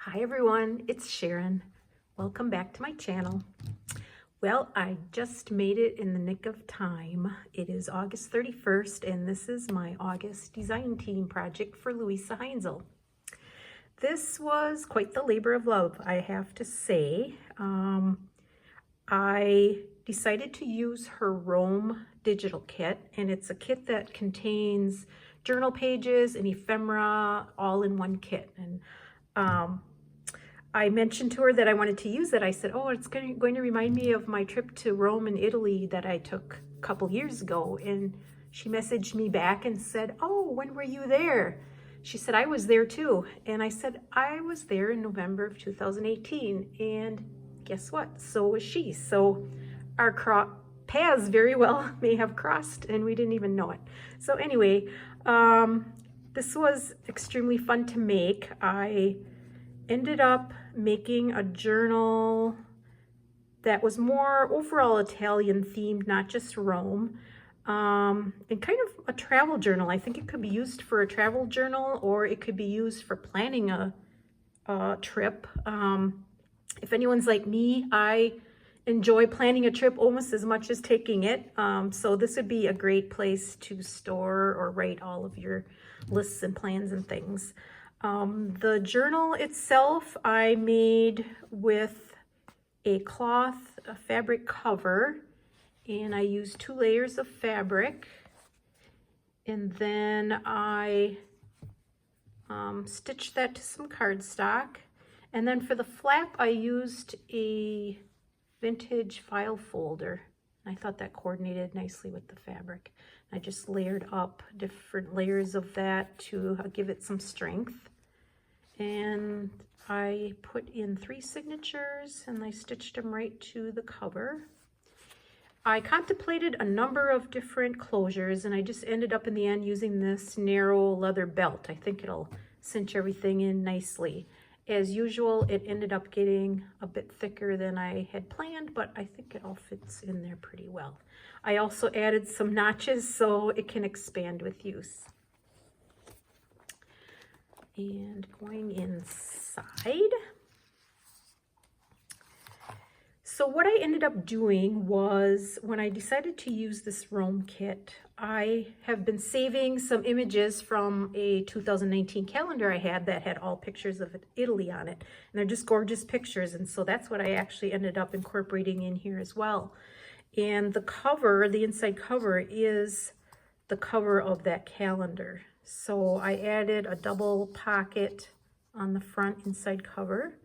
Hi everyone, it's Sharon. Welcome back to my channel. Well, I just made it in the nick of time. It is August 31st and this is my August design team project for Luise Heinzl. This was quite the labor of love, I have to say. I decided to use her Rome digital kit, and it's a kit that contains journal pages and ephemera all in one kit. And I mentioned to her that I wanted to use it. I said, oh, it's going to remind me of my trip to Rome and Italy that I took a couple years ago. And she messaged me back and said, oh, when were you there? She said, I was there too. And I said, I was there in November of 2018. And guess what? So was she. So our paths very well may have crossed and we didn't even know it. So anyway, this was extremely fun to make. I ended up making a journal that was more overall Italian themed, not just Rome, and kind of a travel journal. I think it could be used for a travel journal or it could be used for planning a trip. If anyone's like me, I enjoy planning a trip almost as much as taking it. So this would be a great place to store or write all of your lists and plans and things. The journal itself I made with a cloth, a fabric cover, and I used 2 layers of fabric. And then I stitched that to some cardstock. And then for the flap, I used a vintage file folder. I thought that coordinated nicely with the fabric. I just layered up different layers of that to give it some strength. And I put in 3 signatures and I stitched them right to the cover. I contemplated a number of different closures and I just ended up in the end using this narrow leather belt. I think it'll cinch everything in nicely. As usual, it ended up getting a bit thicker than I had planned, but I think it all fits in there pretty well. I also added some notches so it can expand with use. And going inside. So what I ended up doing was, when I decided to use this Rome kit, I have been saving some images from a 2019 calendar I had that had all pictures of Italy on it. And they're just gorgeous pictures. And so that's what I actually ended up incorporating in here as well. And the cover, the inside cover, is the cover of that calendar. So I added a double pocket on the front inside cover.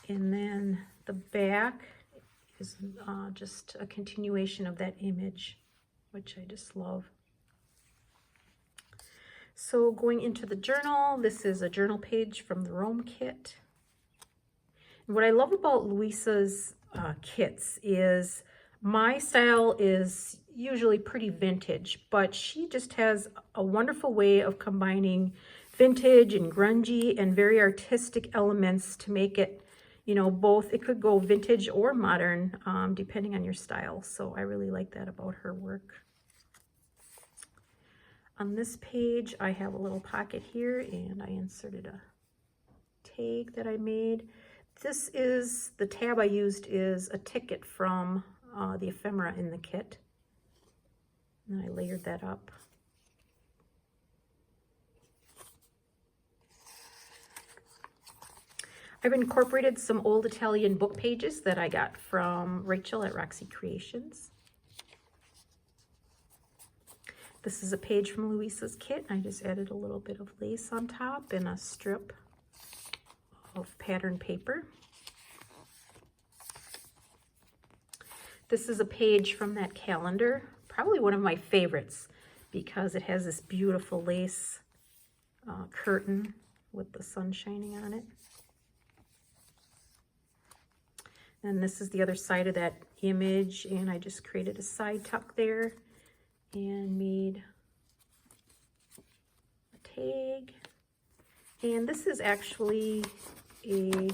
And then the back is just a continuation of that image, which I just love. So going into the journal, this is a journal page from the Rome kit. And what I love about Luise's kits is my style is usually pretty vintage, but she just has a wonderful way of combining vintage and grungy and very artistic elements to make it, you know, both. It could go vintage or modern, depending on your style. So I really like that about her work. On this page, I have a little pocket here and I inserted a tag that I made. This is, the tab I used is a ticket from the ephemera in the kit. And I layered that up. I've incorporated some old Italian book pages that I got from Rachel at Roxy Creations. This is a page from Luise's kit. I just added a little bit of lace on top and a strip of pattern paper. This is a page from that calendar, probably one of my favorites because it has this beautiful lace curtain with the sun shining on it. And this is the other side of that image, and I just created a side tuck there and made a tag. And this is actually a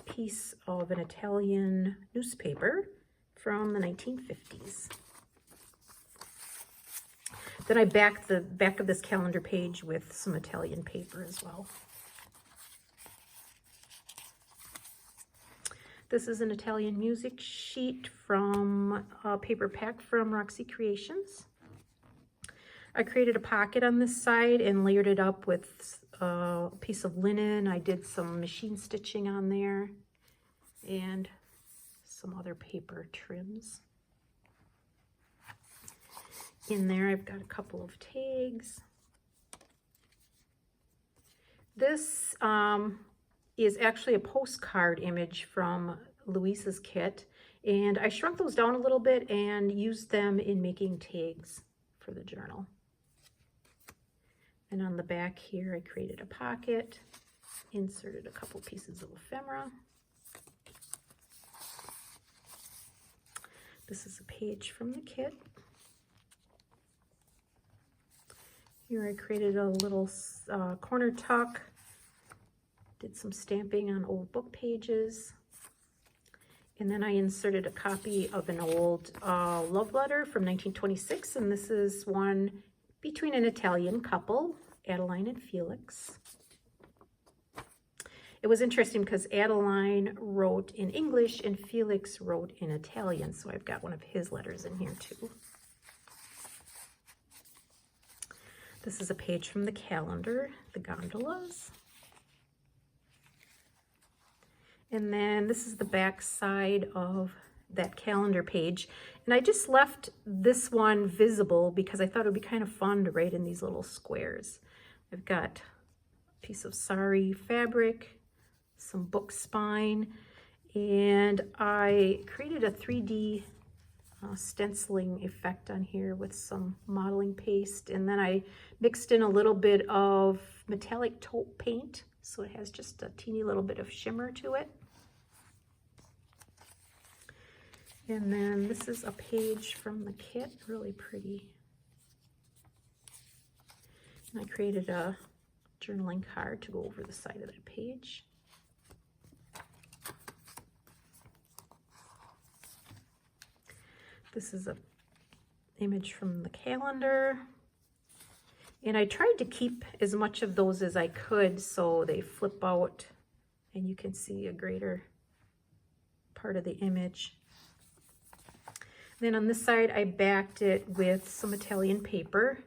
piece of an Italian newspaper from the 1950s. Then I backed the back of this calendar page with some Italian paper as well. This is an Italian music sheet from a paper pack from Roxy Creations. I created a pocket on this side and layered it up with a piece of linen. I did some machine stitching on there and some other paper trims. In there I've got a couple of tags. This is actually a postcard image from Luise's kit, and I shrunk those down a little bit and used them in making tags for the journal. And on the back here I created a pocket, inserted a couple pieces of ephemera. This is a page from the kit. Here I created a little corner tuck, did some stamping on old book pages, and then I inserted a copy of an old love letter from 1926, and this is one between an Italian couple, Adeline and Felix. It was interesting because Adeline wrote in English and Felix wrote in Italian, so I've got one of his letters in here too. This is a page from the calendar, the gondolas. And then this is the back side of that calendar page. And I just left this one visible because I thought it would be kind of fun to write in these little squares. I've got a piece of sari fabric, some book spine, and I created a 3D stenciling effect on here with some modeling paste, and then I mixed in a little bit of metallic taupe paint so it has just a teeny little bit of shimmer to it. And then this is a page from the kit, really pretty. And I created a journaling card to go over the side of that page. This is an image from the calendar. And I tried to keep as much of those as I could so they flip out and you can see a greater part of the image. Then on this side, I backed it with some Italian paper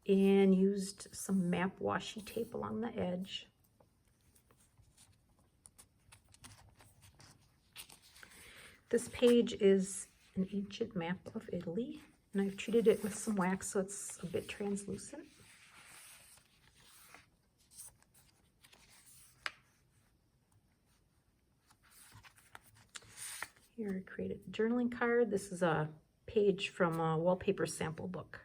and used some map washi tape along the edge. This page is an ancient map of Italy, and I've treated it with some wax so it's a bit translucent. Here I created a journaling card. This is a page from a wallpaper sample book.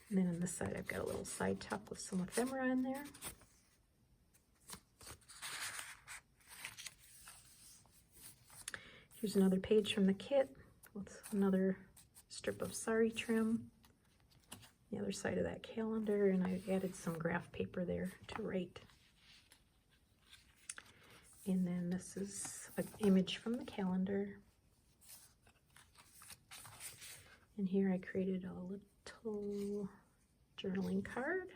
And then on this side I've got a little side tuck with some ephemera in there. Here's another page from the kit with another strip of sari trim. The other side of that calendar, and I added some graph paper there to write. And then this is an image from the calendar. And here I created a little journaling card,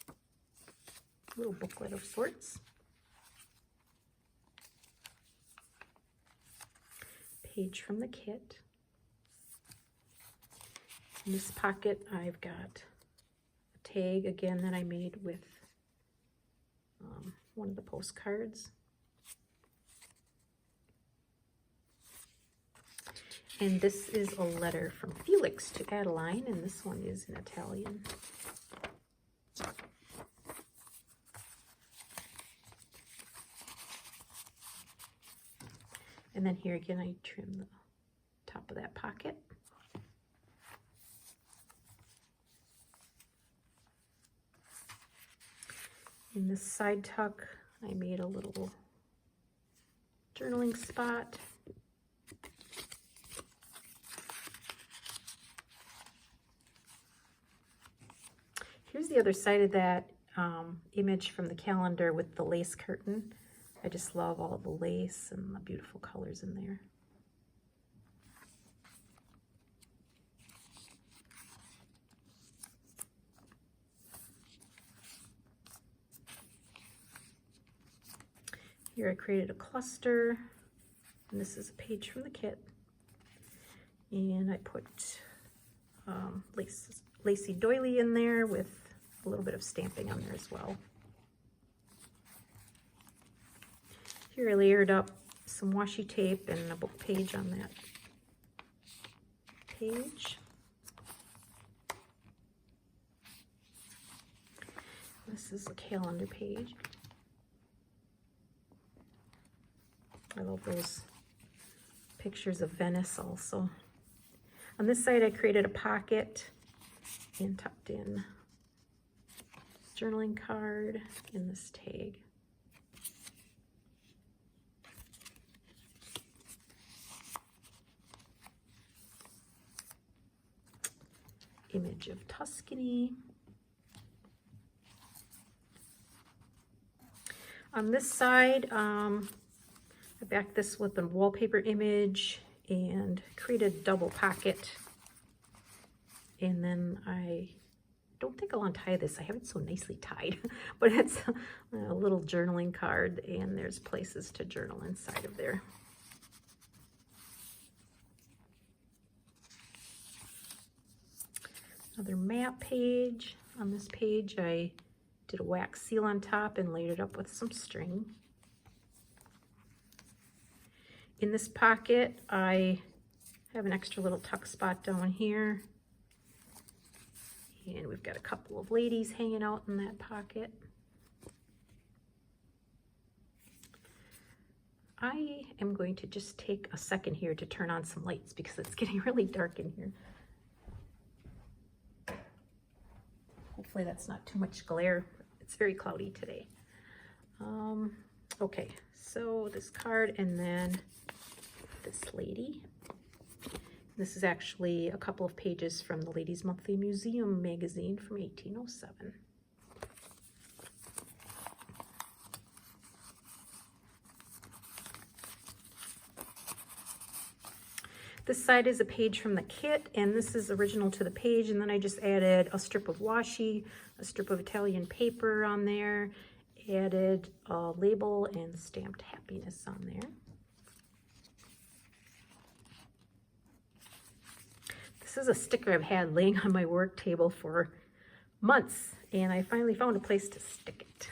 a little booklet of sorts. Page from the kit. In this pocket I've got a tag again that I made with one of the postcards. And this is a letter from Felix to Adeline, and this one is in Italian. And then here again, I trim the top of that pocket. In this side tuck, I made a little journaling spot. Here's the other side of that image from the calendar with the lace curtain. I just love all the lace and the beautiful colors in there. Here I created a cluster, and this is a page from the kit. And I put lacy doily in there with a little bit of stamping on there as well. Here I layered up some washi tape and a book page on that page. This is a calendar page. I love those pictures of Venice also. On this side I created a pocket and tucked in journaling card in this tag. Image of Tuscany. On this side, I backed this with a wallpaper image and created a double pocket. And then I don't think I'll untie this. I have it so nicely tied, but it's a little journaling card, and there's places to journal inside of there. Another map page. On this page, I did a wax seal on top and layered it up with some string. In this pocket, I have an extra little tuck spot down here. And we've got a couple of ladies hanging out in that pocket. I am going to just take a second here to turn on some lights because it's getting really dark in here. Hopefully that's not too much glare. It's very cloudy today. Okay, so this card and then this lady. This is actually a couple of pages from the Ladies Monthly Museum magazine from 1807. This side is a page from the kit, and this is original to the page, and then I just added a strip of washi, a strip of Italian paper on there, added a label and stamped happiness on there. This is a sticker I've had laying on my work table for months, and I finally found a place to stick it.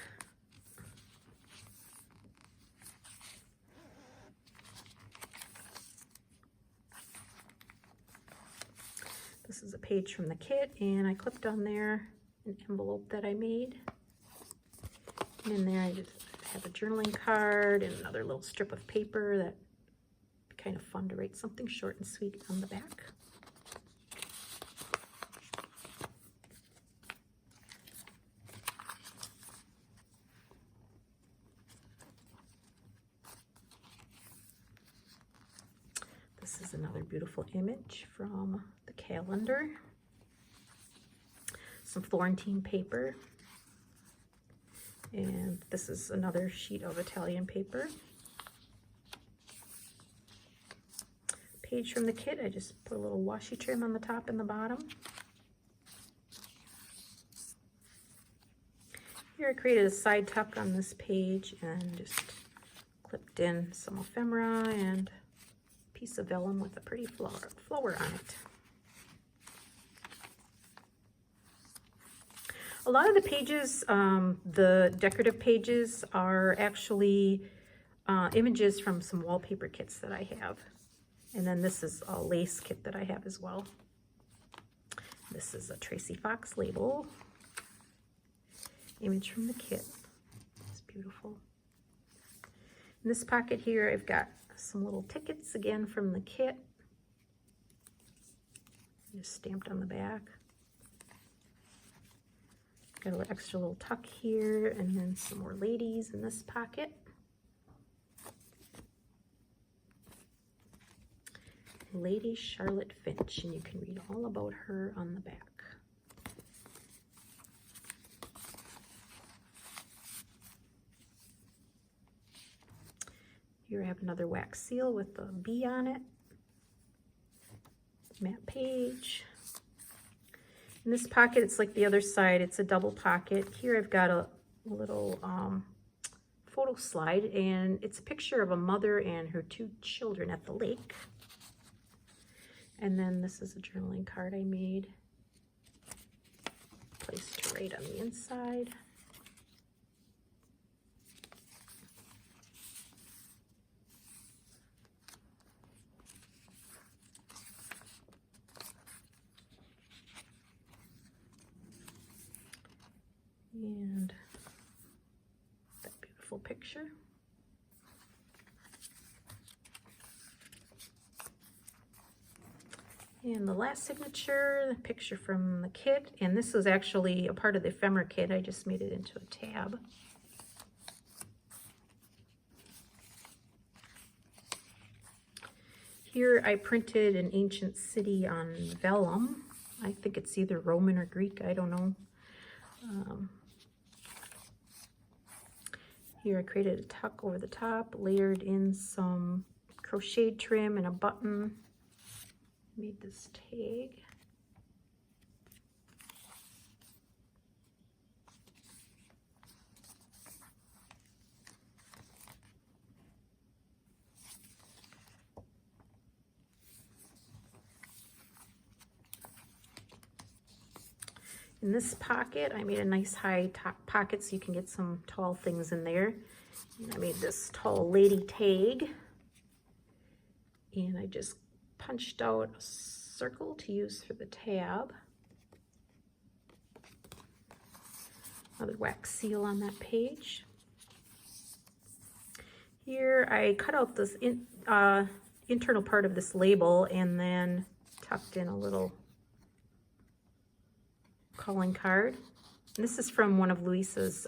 This is a page from the kit, and I clipped on there an envelope that I made. And in there I just have a journaling card and another little strip of paper that would be kind of fun to write something short and sweet on the back. This is another beautiful image from the calendar. Some Florentine paper. And this is another sheet of Italian paper. Page from the kit, I just put a little washi trim on the top and the bottom. Here I created a side tuck on this page and just clipped in some ephemera and piece of vellum with a pretty flower on it. A lot of the pages, the decorative pages, are actually images from some wallpaper kits that I have. And then this is a lace kit that I have as well. This is a Tracy Fox label. Image from the kit. It's beautiful. In this pocket here, I've got some little tickets again from the kit. Just stamped on the back. Got an extra little tuck here, and then some more ladies in this pocket. Lady Charlotte Finch, and you can read all about her on the back. Here I have another wax seal with a bee on it. Matte page. In this pocket, it's like the other side. It's a double pocket. Here I've got a little photo photo slide, and it's a picture of a mother and her 2 children at the lake. And then this is a journaling card I made. Place to write on the inside. And that beautiful picture. And the last signature, the picture from the kit, and this was actually a part of the ephemera kit. I just made it into a tab. Here I printed an ancient city on vellum. I think it's either Roman or Greek, I don't know. Here I created a tuck over the top, layered in some crocheted trim and a button. Made this tag. In this pocket, I made a nice high top pocket so you can get some tall things in there. And I made this tall lady tag. And I just punched out a circle to use for the tab. Another wax seal on that page. Here I cut out this internal part of this label and then tucked in a little calling card. And this is from one of Luise's,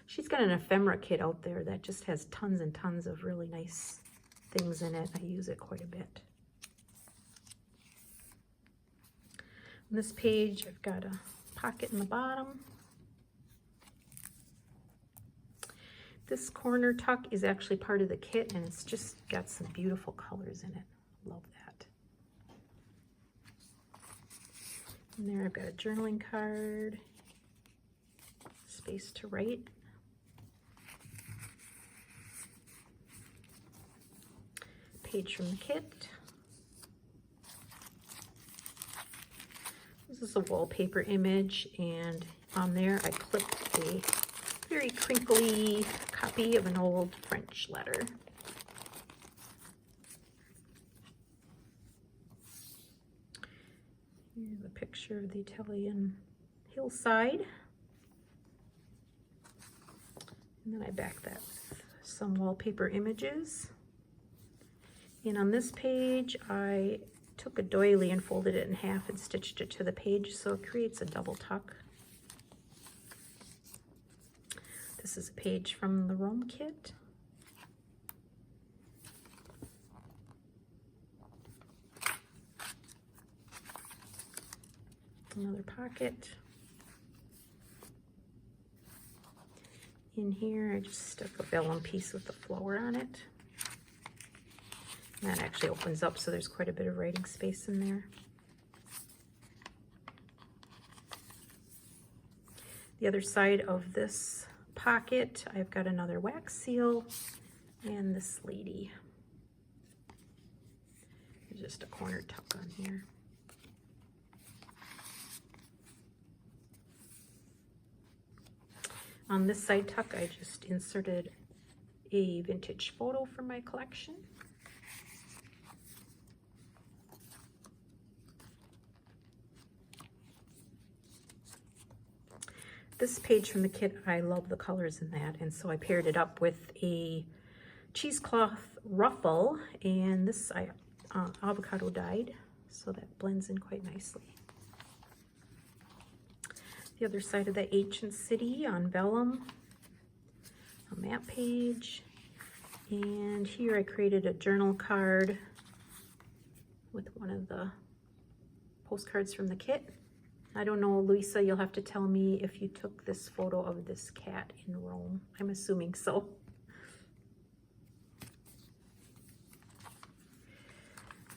she's got an ephemera kit out there that just has tons and tons of really nice things in it. I use it quite a bit. On this page, I've got a pocket in the bottom. This corner tuck is actually part of the kit, and it's just got some beautiful colors in it. Love that. And there I've got a journaling card, space to write. Page from the kit. This is a wallpaper image, and on there I clipped a very crinkly copy of an old French letter. Here's a picture of the Italian hillside. And then I back that with some wallpaper images. And on this page, I took a doily and folded it in half and stitched it to the page so it creates a double tuck. This is a page from the Rome kit. Another pocket. In here, I just stuck a vellum piece with the flower on it. And that actually opens up, so there's quite a bit of writing space in there. The other side of this pocket, I've got another wax seal and this lady. There's just a corner tuck on here. On this side tuck, I just inserted a vintage photo from my collection. This page from the kit, I love the colors in that, and so I paired it up with a cheesecloth ruffle, and this I avocado dyed, so that blends in quite nicely. The other side of the ancient city on vellum, a map page, and here I created a journal card with one of the postcards from the kit. I don't know, Luise, you'll have to tell me if you took this photo of this cat in Rome. I'm assuming so.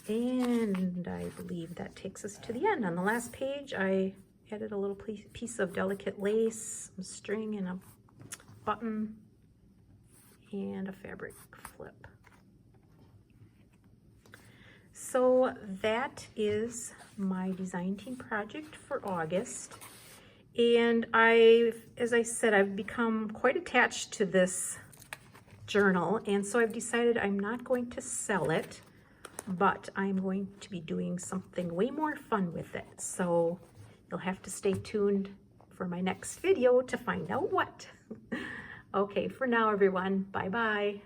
And I believe that takes us to the end. On the last page, I added a little piece of delicate lace, some string, and a button. and a fabric flip. So that is my design team project for August. And as I said, I've become quite attached to this journal, and so I've decided I'm not going to sell it, but I'm going to be doing something way more fun with it. So you'll have to stay tuned for my next video to find out what. Okay, for now, everyone, bye-bye.